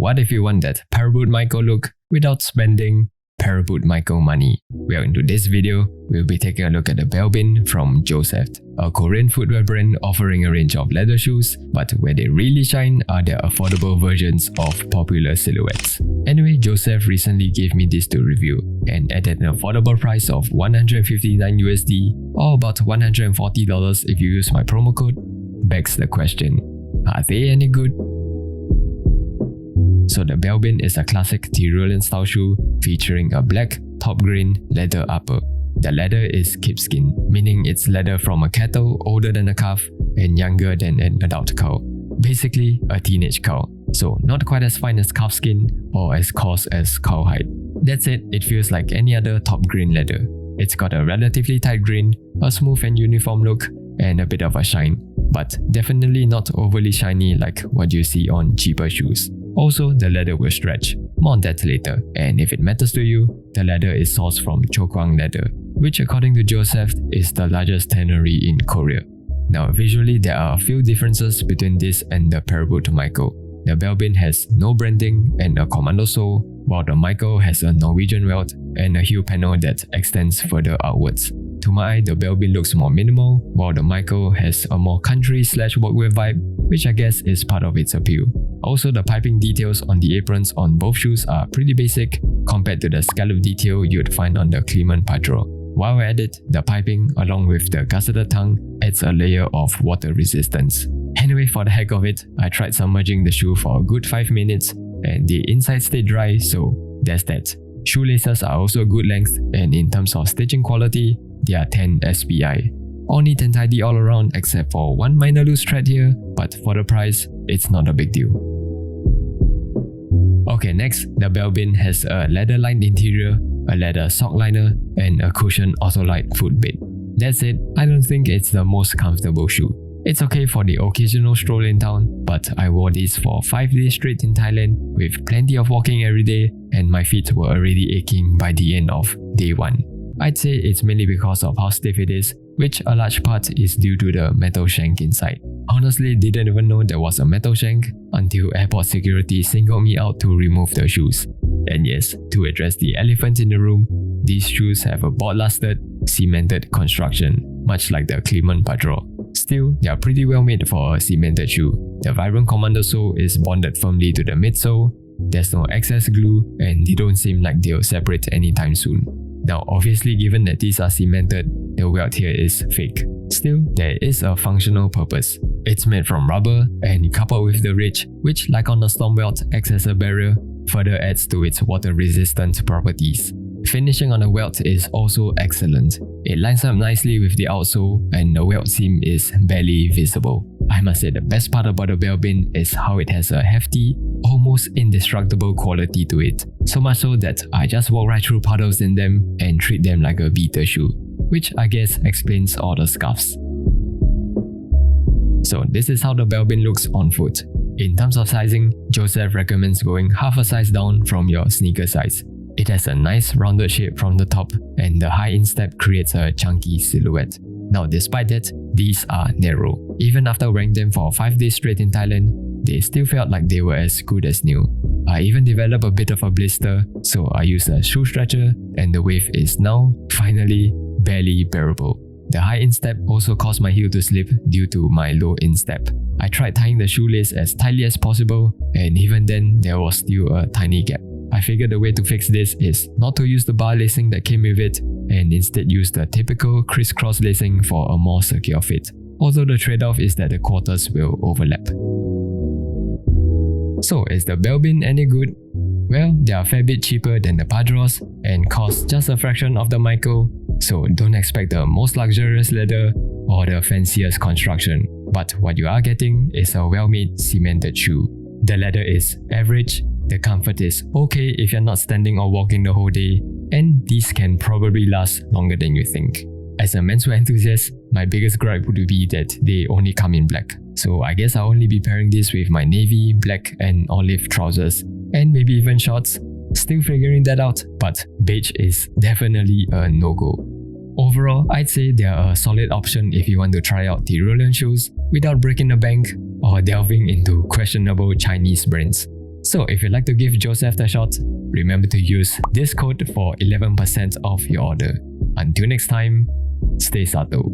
What if you want that Paraboot Michael look without spending Paraboot Michael money? Well, in today's video, we'll be taking a look at the Belbin from Josepht, a Korean footwear brand offering a range of leather shoes, but where they really shine are their affordable versions of popular silhouettes. Anyway, Josepht recently gave me this to review, and at an affordable price of 159 USD or about $140 if you use my promo code, begs the question, are they any good? So the Belbin is a classic Tyrolean style shoe featuring a black top grain leather upper. The leather is sheepskin, meaning it's leather from a cattle older than a calf and younger than an adult cow. Basically, a teenage cow. So not quite as fine as calf skin or as coarse as cowhide. That said, it feels like any other top grain leather. It's got a relatively tight grain, a smooth and uniform look, and a bit of a shine, but definitely not overly shiny like what you see on cheaper shoes. Also, the leather will stretch. More on that later. And if it matters to you, the leather is sourced from Chokwang leather, which according to Josepht is the largest tannery in Korea. Now visually, there are a few differences between this and the Paraboot Michael. The Belbin has no branding and a commando sole, while the Michael has a Norwegian welt and a heel panel that extends further outwards. To my eye, the Belbin looks more minimal, while the Michael has a more country/workwear vibe, which I guess is part of its appeal. Also, the piping details on the aprons on both shoes are pretty basic compared to the scallop detail you'd find on the Clement Padro. While we're at it, the piping along with the gusseted tongue adds a layer of water resistance. Anyway, for the heck of it, I tried submerging the shoe for a good 5 minutes and the inside stayed dry, so there's that. Shoelaces are also good length, and in terms of stitching quality, they are 10 SPI. All neat and tidy all around except for one minor loose thread here, but for the price, it's not a big deal. Okay, next, the Belbin has a leather-lined interior, a leather sock liner, and a cushioned Autolite footbed. That's it, I don't think it's the most comfortable shoe. It's okay for the occasional stroll in town, but I wore this for 5 days straight in Thailand with plenty of walking every day, and my feet were already aching by the end of day 1. I'd say it's mainly because of how stiff it is, which a large part is due to the metal shank inside. Honestly, didn't even know there was a metal shank until airport security singled me out to remove the shoes. And yes, to address the elephant in the room, these shoes have a board-lasted, cemented construction, much like the Clement Padro. Still, they are pretty well made for a cemented shoe. The vibrant commando sole is bonded firmly to the midsole, there's no excess glue, and they don't seem like they'll separate anytime soon. Now obviously, given that these are cemented, the welt here is fake. Still, there is a functional purpose. It's made from rubber and coupled with the ridge, which like on the storm welt acts as a barrier, further adds to its water resistant properties. Finishing on the welt is also excellent. It lines up nicely with the outsole and the welt seam is barely visible. I must say the best part about the Belbin is how it has a hefty, almost indestructible quality to it. So much so that I just walk right through puddles in them and treat them like a beater shoe, which I guess explains all the scuffs. So this is how the Belbin looks on foot. In terms of sizing, Josepht recommends going half a size down from your sneaker size. It has a nice rounded shape from the top, and the high instep creates a chunky silhouette. Now despite that, these are narrow. Even after wearing them for 5 days straight in Thailand, they still felt like they were as good as new. I even developed a bit of a blister, so I used a shoe stretcher and the wave is now, finally, barely bearable. The high instep also caused my heel to slip due to my low instep. I tried tying the shoelace as tightly as possible, and even then there was still a tiny gap. I figured the way to fix this is not to use the bar lacing that came with it, and instead use the typical crisscross lacing for a more secure fit. Although the trade-off is that the quarters will overlap. So is the Belbin any good? Well, they are a fair bit cheaper than the Padros and cost just a fraction of the Michael, so don't expect the most luxurious leather or the fanciest construction. But what you are getting is a well-made cemented shoe. The leather is average, the comfort is okay if you're not standing or walking the whole day, and these can probably last longer than you think. As a menswear enthusiast, my biggest gripe would be that they only come in black. So I guess I'll only be pairing this with my navy, black and olive trousers, and maybe even shorts. Still figuring that out, but beige is definitely a no-go. Overall, I'd say they are a solid option if you want to try out Tyrolean shoes without breaking the bank or delving into questionable Chinese brands. So if you'd like to give Josepht a shot, remember to use this code for 11% off your order. Until next time, stay subtle.